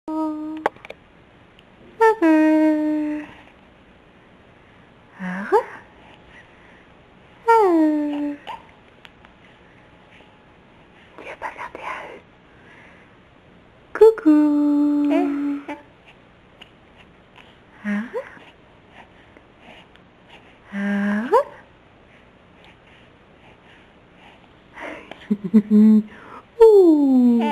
Tu vas pas faire tes AE. Coucou. Ouh.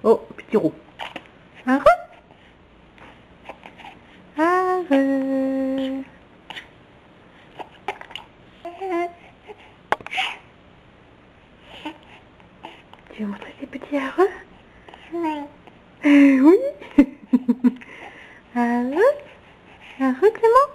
Oh, petit roux. Tu veux montrer tes petits arreux? Oui. Arreux, Clément?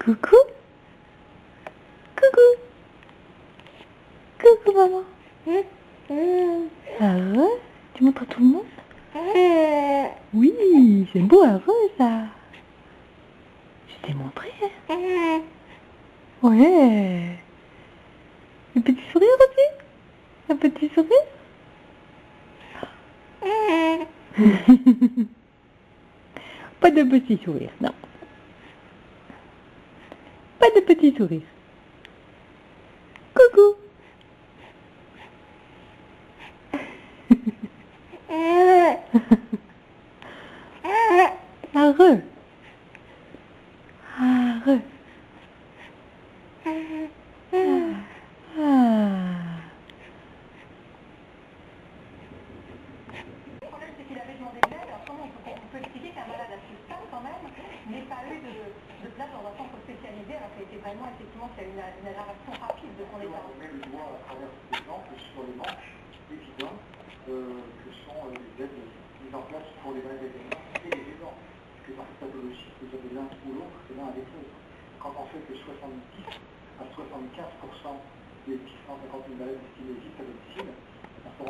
Coucou. Coucou. Coucou maman. Heureux? Tu montres à tout le monde? Oui, c'est beau heureux ça. Je t'ai montré. Ouais. Un petit sourire aussi? Un petit sourire? Pas de petit sourire, non. Pas de petit sourire. Coucou. Heureux. Heureux. Le problème, c'est qu'il avait demandé de l'aide. Alors, comment on peut expliquer qu'un malade assez stable, quand même, n'ait pas eu de place dans un centre spécialisé, alors qu'il était vraiment, effectivement, qu'il y a eu une aggravation rapide de son état. On met le doigt à travers cet exemple sur le manque évident que sont les aides mises en place pour les malades événements et les aidants. Parce que dans cette pathologie, vous avez l'un ou l'autre, c'est l'un avec l'autre. Quand on sait que 70 à 75% des 650 000 malades estimés vivent à domicile, on se rend